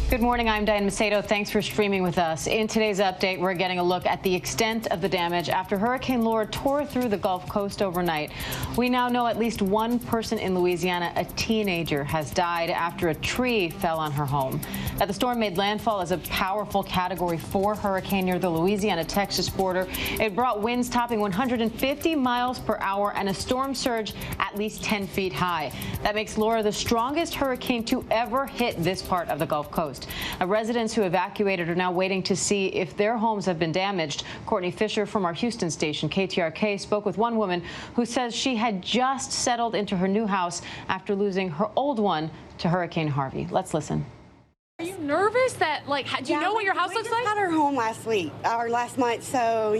Good morning. I'm Diane Macedo. Thanks for streaming with us. In today's update, we're getting a look at the extent of the damage after Hurricane Laura tore through the Gulf Coast overnight. We now know at least one person in Louisiana, a teenager, has died after a tree fell on her home. Now, the storm made landfall as a powerful Category 4 hurricane near the Louisiana-Texas border. It brought winds topping 150 miles per hour and a storm surge at least 10 feet high. That makes Laura the strongest hurricane to ever hit this part of the Gulf Coast. Residents who evacuated are now waiting to see if their homes have been damaged. Courtney Fisher from our Houston station, KTRK, spoke with one woman who says she had just settled into her new house after losing her old one to Hurricane Harvey. Let's listen. Are you nervous that, do you know what your house looks like? We just got our home last month, so,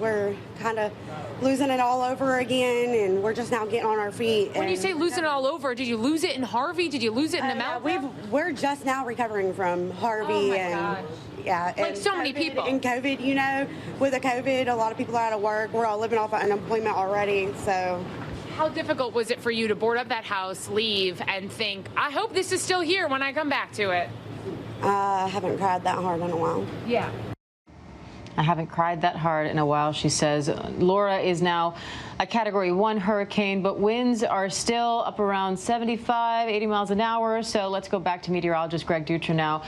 we're kind of losing it all over again, and we're just now getting on our feet. When you say losing it all over, did you lose it in Harvey? Did you lose it in the mountain? We're just now recovering from Harvey. Oh, my and God. Yeah, like so many people. And COVID, with the COVID, a lot of people are out of work. We're all living off of unemployment already, so. How difficult was it for you to board up that house, leave, and think, I hope this is still here when I come back to it? I haven't cried that hard in a while. Yeah. I haven't cried that hard in a while, she says. Laura is now a Category 1 hurricane, but winds are still up around 75, 80 miles an hour. So let's go back to meteorologist Greg Dutra now.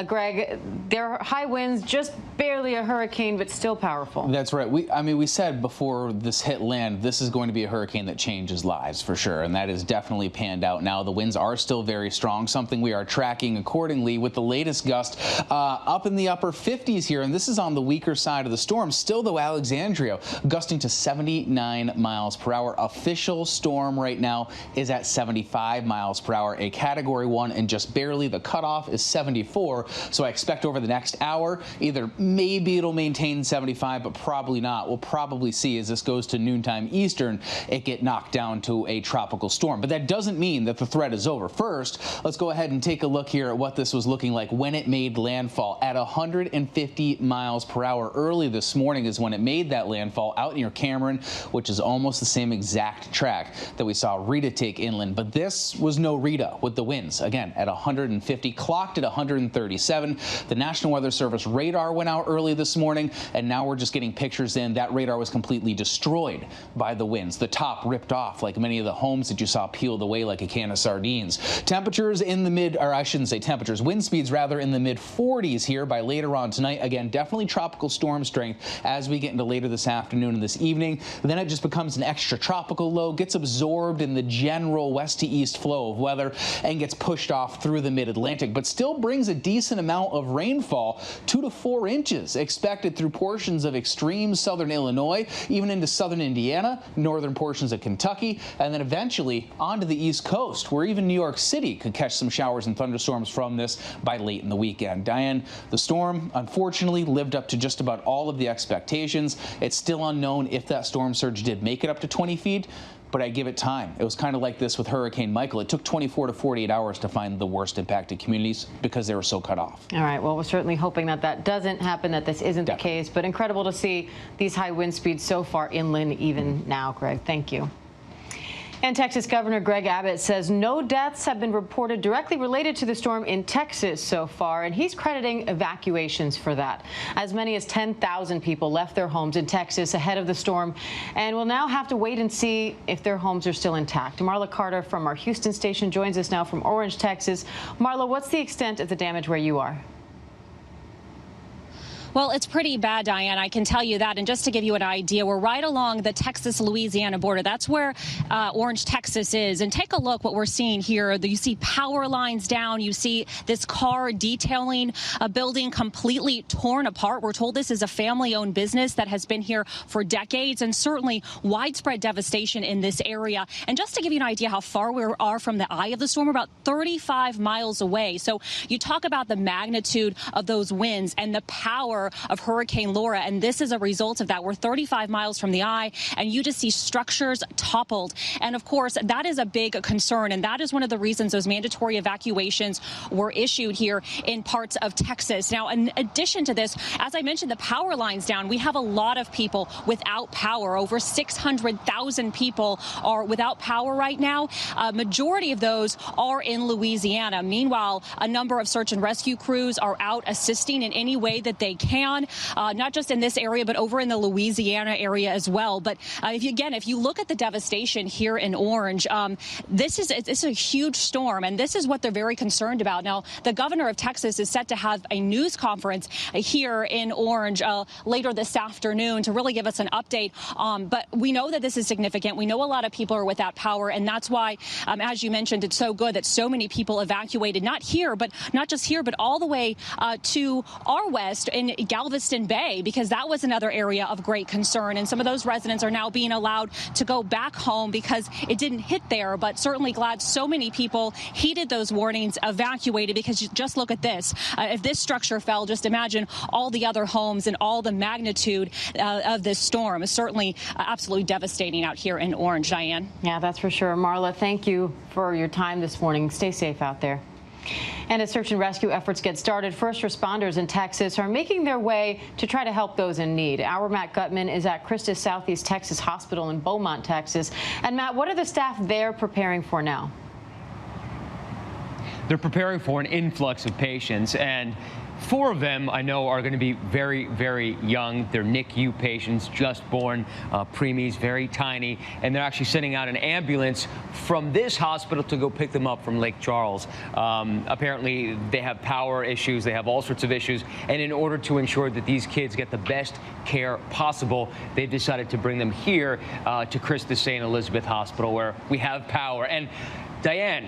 Greg, there are high winds, just barely a hurricane, but still powerful. That's right. We said before this hit land, this is going to be a hurricane that changes lives for sure, and that is definitely panned out now. The winds are still very strong, something we are tracking accordingly with the latest gust up in the upper 50s here, and this is on the weaker side of the storm. Still, though, Alexandria gusting to 79 miles per hour. Official storm right now is at 75 miles per hour, a Category 1, and just barely. The cutoff is 74. So I expect over the next hour, either maybe it'll maintain 75, but probably not. We'll probably see as this goes to noontime Eastern, it get knocked down to a tropical storm. But that doesn't mean that the threat is over. First, let's go ahead and take a look here at what this was looking like when it made landfall at 150 miles per hour. Early this morning is when it made that landfall out near Cameron, which is almost the same exact track that we saw Rita take inland. But this was no Rita with the winds, again, at 150, clocked at 137. The National Weather Service radar went out early this morning, and now we're just getting pictures in. That radar was completely destroyed by the winds. The top ripped off like many of the homes that you saw peeled away like a can of sardines. Temperatures in the mid, or I shouldn't say temperatures, wind speeds rather in the mid 40s here by later on tonight. Again, definitely tropical storm strength as we get into later this afternoon and this evening. Then it just becomes an extra tropical low, gets absorbed in the general west to east flow of weather and gets pushed off through the mid-Atlantic, but still brings a decent amount of rainfall, 2 to 4 inches expected through portions of extreme southern Illinois, even into southern Indiana, northern portions of Kentucky, and then eventually onto the East Coast, where even New York City could catch some showers and thunderstorms from this by late in the weekend. Diane, the storm unfortunately lived up to just about all of the expectations. It's still unknown if that storm surge did make it up to 20 feet, but I give it time. It was kind of like this with Hurricane Michael. It took 24 to 48 hours to find the worst impacted communities because they were so cut off. All right. Well, we're certainly hoping that that doesn't happen, that this isn't the case, but incredible to see these high wind speeds so far inland even now, Greg. Thank you. And Texas Governor Greg Abbott says no deaths have been reported directly related to the storm in Texas so far, and he's crediting evacuations for that. As many as 10,000 people left their homes in Texas ahead of the storm and will now have to wait and see if their homes are still intact. Marla Carter from our Houston station joins us now from Orange, Texas. Marla, what's the extent of the damage where you are? Well, it's pretty bad, Diane. I can tell you that. And just to give you an idea, we're right along the Texas-Louisiana border. That's where Orange, Texas is. And take a look what we're seeing here. You see power lines down. You see this car detailing a building completely torn apart. We're told this is a family-owned business that has been here for decades, and certainly widespread devastation in this area. And just to give you an idea how far we are from the eye of the storm, we're about 35 miles away. So you talk about the magnitude of those winds and the power power of Hurricane Laura, and this is a result of that. We're 35 miles from the eye, and you just see structures toppled. And of course, that is a big concern, and that is one of the reasons those mandatory evacuations were issued here in parts of Texas. Now, in addition to this, as I mentioned, the power lines down. We have a lot of people without power. Over 600,000 people are without power right now. A majority of those are in Louisiana. Meanwhile, a number of search and rescue crews are out assisting in any way that they can, not just in this area, but over in the Louisiana area as well. But if you look at the devastation here in Orange, this is a huge storm, and this is what they're very concerned about. Now, the governor of Texas is set to have a news conference here in Orange later this afternoon to really give us an update. But we know that this is significant. We know a lot of people are without power, and that's why, as you mentioned, it's so good that so many people evacuated, not just here, but all the way to our west in Galveston Bay, because that was another area of great concern. And some of those residents are now being allowed to go back home because it didn't hit there. But certainly glad so many people heeded those warnings, evacuated, because you just look at this. If this structure fell, just imagine all the other homes and all the magnitude of this storm. Is certainly absolutely devastating out here in Orange, Diane. Yeah, that's for sure. Marla, thank you for your time this morning. Stay safe out there. And as search and rescue efforts get started, first responders in Texas are making their way to try to help those in need. Our Matt Gutman is at Christus Southeast Texas Hospital in Beaumont, Texas. And Matt, what are the staff there preparing for now? They're preparing for an influx of patients, and 4 of them I know are going to be very, very young. They're NICU patients, just born, preemies, very tiny, and they're actually sending out an ambulance from this hospital to go pick them up from Lake Charles. Apparently, they have power issues, they have all sorts of issues, and in order to ensure that these kids get the best care possible, they've decided to bring them here to Christus St. Elizabeth Hospital, where we have power. And Diane,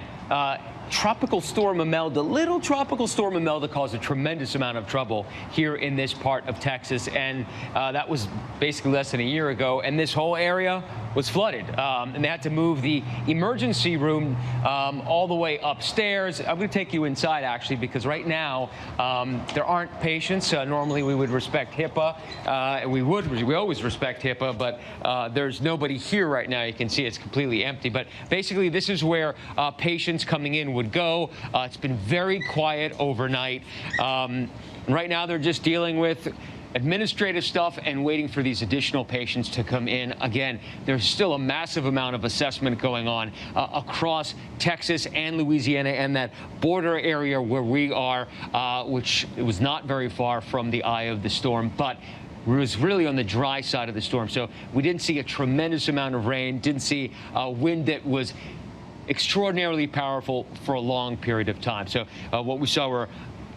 Tropical Storm Imelda, little Tropical Storm Imelda caused a tremendous amount of trouble here in this part of Texas, and that was basically less than a year ago, and this whole area was flooded, and they had to move the emergency room all the way upstairs. I'm going to take you inside, actually, because right now there aren't patients. Normally we would respect HIPAA, and we always respect HIPAA, but there's nobody here right now. You can see it's completely empty, but basically this is where patients coming in would go. It's been very quiet overnight. Right now they're just dealing with administrative stuff and waiting for these additional patients to come in. Again, there's still a massive amount of assessment going on across Texas and Louisiana and that border area where we are, which was not very far from the eye of the storm, but was really on the dry side of the storm. So we didn't see a tremendous amount of rain, didn't see wind that was extraordinarily powerful for a long period of time. So what we saw were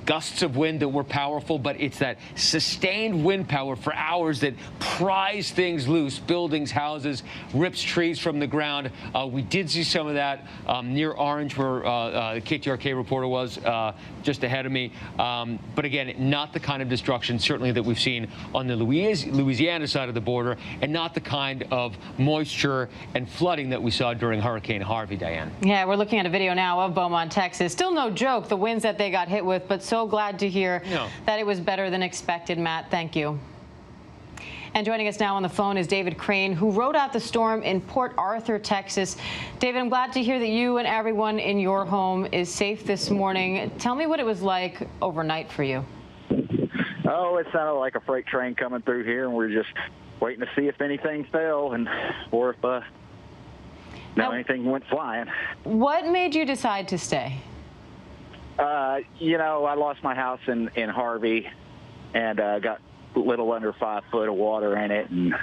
gusts of wind that were powerful, but it's that sustained wind power for hours that pries things loose, buildings, houses, rips trees from the ground. We did see some of that near Orange, where the KTRK reporter was just ahead of me. But again, not the kind of destruction certainly that we've seen on the Louisiana side of the border, and not the kind of moisture and flooding that we saw during Hurricane Harvey, Diane. Yeah, we're looking at a video now of Beaumont, Texas. Still no joke, the winds that they got hit with, but so glad to hear that it was better than expected, Matt. Thank you. And joining us now on the phone is David Crane, who rode out the storm in Port Arthur, Texas. David, I'm glad to hear that you and everyone in your home is safe this morning. Tell me what it was like overnight for you. Oh, it sounded like a freight train coming through here, and we're just waiting to see if anything fell or if anything went flying. What made you decide to stay? I lost my house in Harvey and got a little under 5 foot of water in it. And,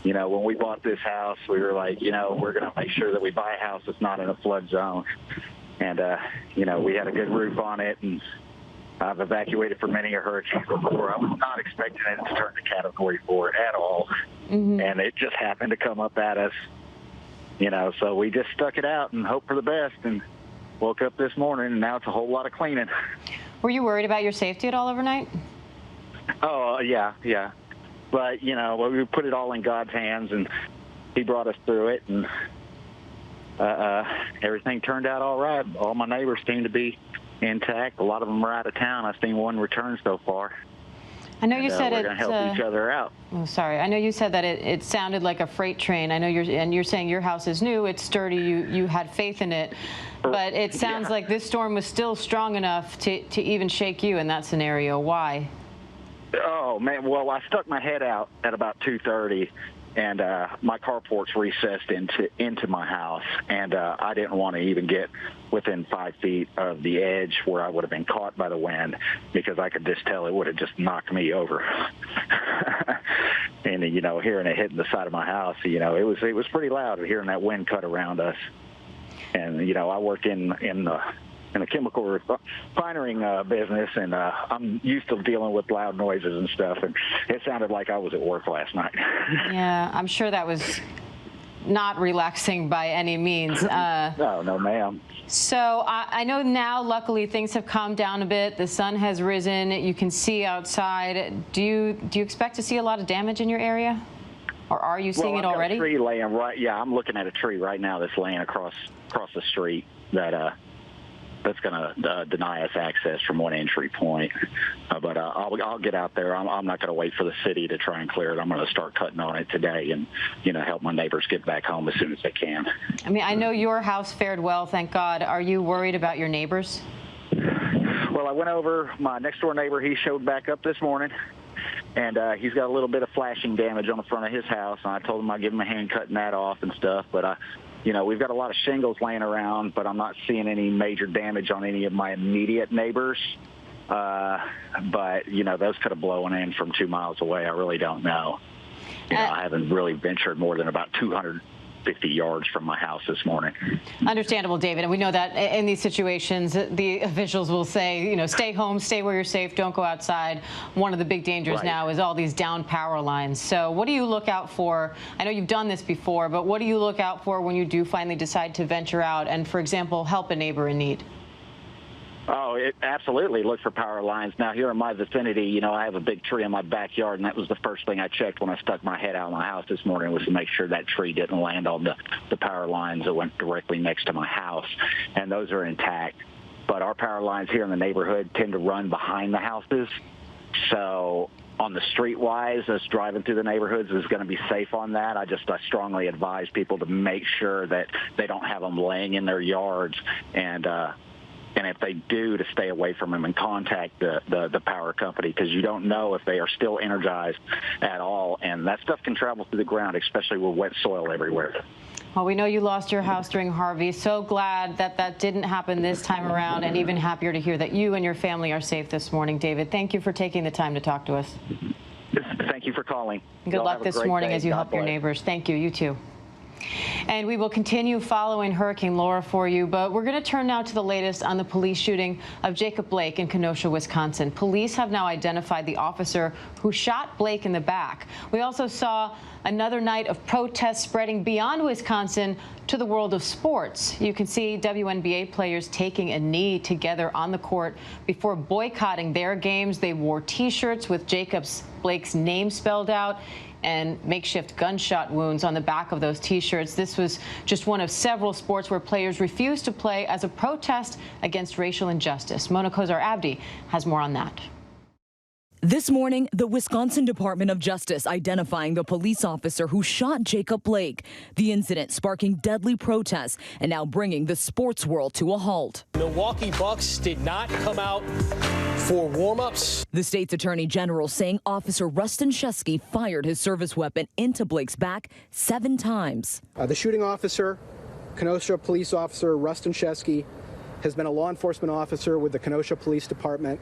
when we bought this house, we were like, we're going to make sure that we buy a house that's not in a flood zone. And, we had a good roof on it, and I've evacuated for many a hurricane before. I was not expecting it to turn to Category 4 at all. Mm-hmm. And it just happened to come up at us, so we just stuck it out and hoped for the best. And woke up this morning, and now it's a whole lot of cleaning. Were you worried about your safety at all overnight? Oh, yeah. But, we put it all in God's hands, and he brought us through it, and everything turned out all right. All my neighbors seem to be intact. A lot of them are out of town. I've seen one return so far. I know you said we're going to help each other out. Oh, sorry. I know you said that it sounded like a freight train. I know you're saying your house is new, it's sturdy, you had faith in it, but it sounds like this storm was still strong enough to even shake you in that scenario. Why? Oh man, well I stuck my head out at about 2:30, and my carport's recessed into my house, and I didn't want to even get within 5 feet of the edge where I would have been caught by the wind, because I could just tell it would have just knocked me over. And hearing it hitting the side of my house, it was pretty loud hearing that wind cut around us. And I work in the chemical refining business, and I'm used to dealing with loud noises and stuff, and it sounded like I was at work last night. Yeah, I'm sure that was not relaxing by any means. No, ma'am. So I know now, luckily, things have calmed down a bit. The sun has risen. You can see outside. Do you expect to see a lot of damage in your area? Or are you seeing it already? Got a tree laying I'm looking at a tree right now that's laying across the street that's going to deny us access from one entry point. But I'll get out there. I'm not going to wait for the city to try and clear it. I'm going to start cutting on it today and, help my neighbors get back home as soon as they can. I mean, I know your house fared well, thank God. Are you worried about your neighbors? Well, I went over. My next-door neighbor, he showed back up this morning, and he's got a little bit of flashing damage on the front of his house, and I told him I'd give him a hand cutting that off and stuff, but we've got a lot of shingles laying around, but I'm not seeing any major damage on any of my immediate neighbors. But, those could have blown in from 2 miles away. I really don't know. I haven't really ventured more than about 250 yards from my house this morning. Understandable, David. And we know that in these situations, the officials will say, stay home, stay where you're safe, don't go outside. One of the big dangers now is all these down power lines. So what do you look out for? I know you've done this before, but what do you look out for when you do finally decide to venture out and, for example, help a neighbor in need? Oh, absolutely. Look for power lines. Now, here in my vicinity, I have a big tree in my backyard, and that was the first thing I checked when I stuck my head out of my house this morning, was to make sure that tree didn't land on the power lines that went directly next to my house, and those are intact. But our power lines here in the neighborhood tend to run behind the houses, so on the street-wise, us driving through the neighborhoods is going to be safe on that. I strongly advise people to make sure that they don't have them laying in their yards, and if they do, to stay away from them and contact the power company, because you don't know if they are still energized at all, and that stuff can travel through the ground, especially with wet soil everywhere. Well, we know you lost your house during Harvey. So glad that didn't happen this time around, and even happier to hear that you and your family are safe this morning. David, thank you for taking the time to talk to us. Thank you for calling. Good luck this morning as you help your neighbors. Thank you. You too. And we will continue following Hurricane Laura for you, but we're going to turn now to the latest on the police shooting of Jacob Blake in Kenosha, Wisconsin. Police have now identified the officer who shot Blake in the back. We also saw another night of protests spreading beyond Wisconsin to the world of sports. You can see WNBA players taking a knee together on the court before boycotting their games. They wore T-shirts with Blake's name spelled out and makeshift gunshot wounds on the back of those T-shirts. This was just one of several sports where players refused to play as a protest against racial injustice. Mona Kozar-Abdi has more on that. This morning, the Wisconsin Department of Justice identifying the police officer who shot Jacob Blake. The incident sparking deadly protests and now bringing the sports world to a halt. Milwaukee Bucks did not come out for warm-ups. The state's attorney general saying Officer Rustin Shesky fired his service weapon into Blake's back 7 times. The shooting officer, Kenosha police officer Rustin Shesky, has been a law enforcement officer with the Kenosha Police Department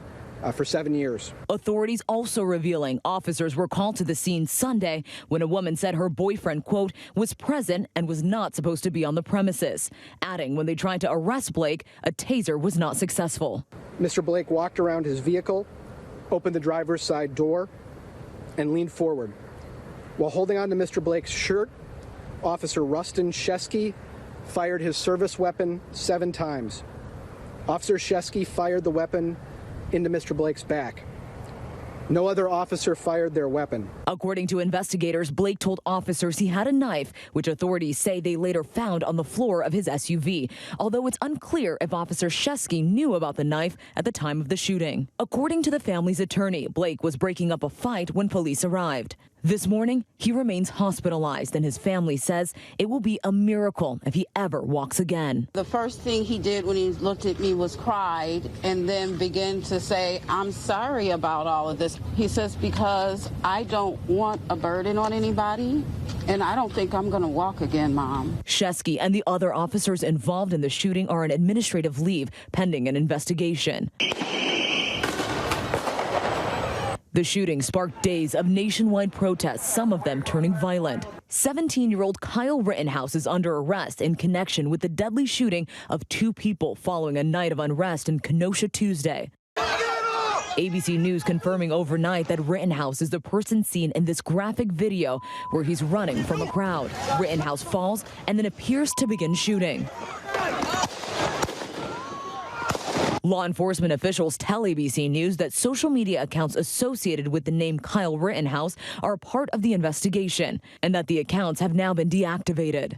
for 7 years. Authorities also revealing officers were called to the scene Sunday when a woman said her boyfriend, quote, was present and was not supposed to be on the premises. Adding when they tried to arrest Blake, a taser was not successful. Mr. Blake walked around his vehicle, opened the driver's side door, and leaned forward. While holding on to Mr. Blake's shirt, Officer Rustin Shesky fired his service weapon 7 times. Officer Shesky fired the weapon into Mr. Blake's back. No other officer fired their weapon. According to investigators, Blake told officers he had a knife, which authorities say they later found on the floor of his SUV, although it's unclear if Officer Shesky knew about the knife at the time of the shooting. According to the family's attorney, Blake was breaking up a fight when police arrived. This morning, he remains hospitalized, and his family says it will be a miracle if he ever walks again. The first thing he did when he looked at me was cried and then began to say, "I'm sorry about all of this." He says, "Because I don't want a burden on anybody, and I don't think I'm going to walk again, Mom." Shesky and the other officers involved in the shooting are on administrative leave pending an investigation. The shooting sparked days of nationwide protests, some of them turning violent. 17-year-old Kyle Rittenhouse is under arrest in connection with the deadly shooting of 2 people following a night of unrest in Kenosha Tuesday. ABC News confirming overnight that Rittenhouse is the person seen in this graphic video where he's running from a crowd. Rittenhouse falls and then appears to begin shooting. Law enforcement officials tell ABC News that social media accounts associated with the name Kyle Rittenhouse are a part of the investigation and that the accounts have now been deactivated.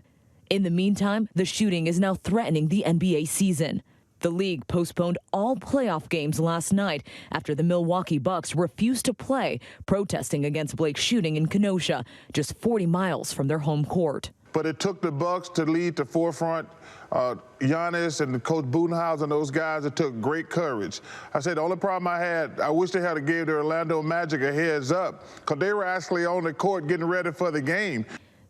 In the meantime, the shooting is now threatening the NBA season. The league postponed all playoff games last night after the Milwaukee Bucks refused to play, protesting against Blake's shooting in Kenosha, just 40 miles from their home court. But it took the Bucks to lead the forefront. Giannis and Coach Budenholzer and those guys, it took great courage. I said the only problem I had, I wish they had gave the Orlando Magic a heads up because they were actually on the court getting ready for the game.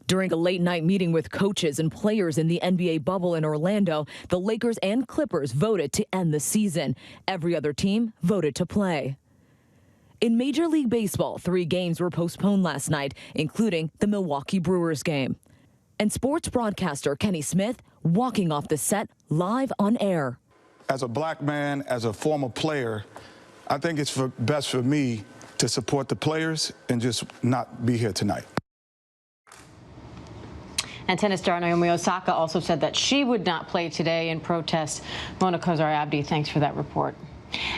During a late-night meeting with coaches and players in the NBA bubble in Orlando, the Lakers and Clippers voted to end the season. Every other team voted to play. In Major League Baseball, 3 games were postponed last night, including the Milwaukee Brewers game. And sports broadcaster Kenny Smith walking off the set live on air. As a black man, as a former player, I think it's best for me to support the players and just not be here tonight. And tennis star Naomi Osaka also said that she would not play today in protest. Mona Kozar-Abdi, thanks for that report.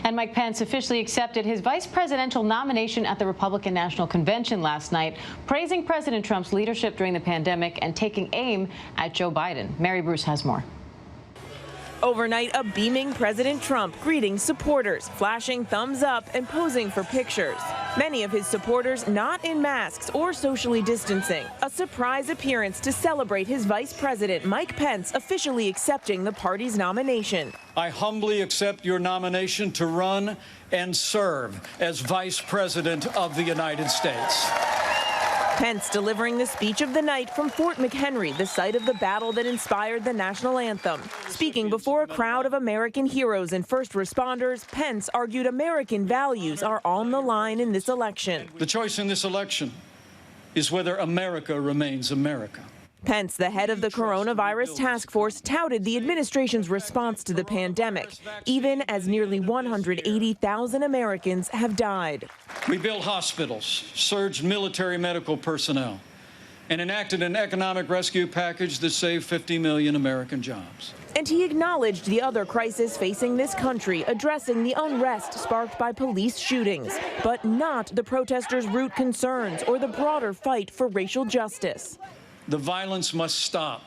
And Mike Pence officially accepted his vice presidential nomination at the Republican National Convention last night, praising President Trump's leadership during the pandemic and taking aim at Joe Biden. Mary Bruce has more. Overnight, a beaming President Trump greeting supporters, flashing thumbs up and posing for pictures. Many of his supporters not in masks or socially distancing. A surprise appearance to celebrate his vice president, Mike Pence, officially accepting the party's nomination. I humbly accept your nomination to run and serve as vice president of the United States. Pence delivering the speech of the night from Fort McHenry, the site of the battle that inspired the national anthem. Speaking before a crowd of American heroes and first responders, Pence argued American values are on the line in this election. The choice in this election is whether America remains America. Pence, the head of the coronavirus task force, touted the administration's response to the pandemic, even as nearly 180,000 Americans have died. We built hospitals, surged military medical personnel, and enacted an economic rescue package that saved 50 million American jobs. And he acknowledged the other crisis facing this country, addressing the unrest sparked by police shootings, but not the protesters' root concerns or the broader fight for racial justice. The violence must stop,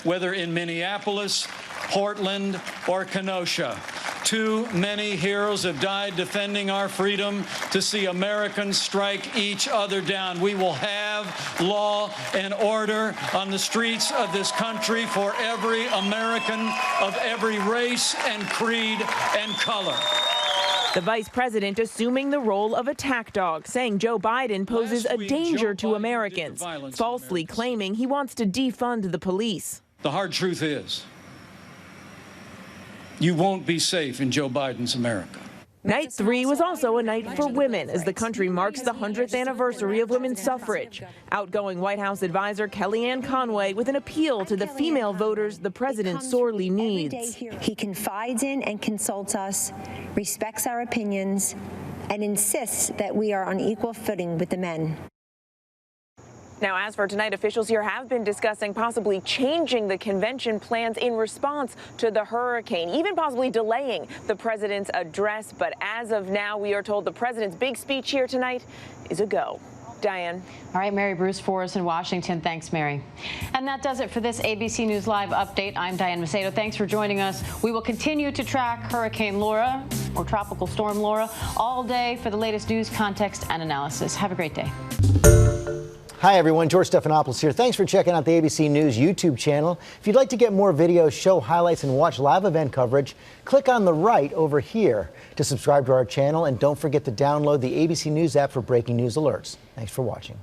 whether in Minneapolis, Portland, or Kenosha. Too many heroes have died defending our freedom to see Americans strike each other down. We will have law and order on the streets of this country for every American of every race and creed and color. The vice president assuming the role of attack dog, saying Joe Biden poses a danger to Americans, falsely claiming he wants to defund the police. The hard truth is, you won't be safe in Joe Biden's America. Night 3 was also a night for women as the country marks the 100th anniversary of women's suffrage. Outgoing White House advisor Kellyanne Conway with an appeal to the female voters the president sorely needs. He confides in and consults us, respects our opinions, and insists that we are on equal footing with the men. Now, as for tonight, officials here have been discussing possibly changing the convention plans in response to the hurricane, even possibly delaying the president's address. But as of now, we are told the president's big speech here tonight is a go. Diane. All right, Mary Bruce for us in Washington. Thanks, Mary. And that does it for this ABC News Live update. I'm Diane Macedo. Thanks for joining us. We will continue to track Hurricane Laura, or Tropical Storm Laura, all day for the latest news, context, and analysis. Have a great day. Hi, everyone. George Stephanopoulos here. Thanks for checking out the ABC News YouTube channel. If you'd like to get more videos, show highlights, and watch live event coverage, click on the right over here to subscribe to our channel. And don't forget to download the ABC News app for breaking news alerts. Thanks for watching.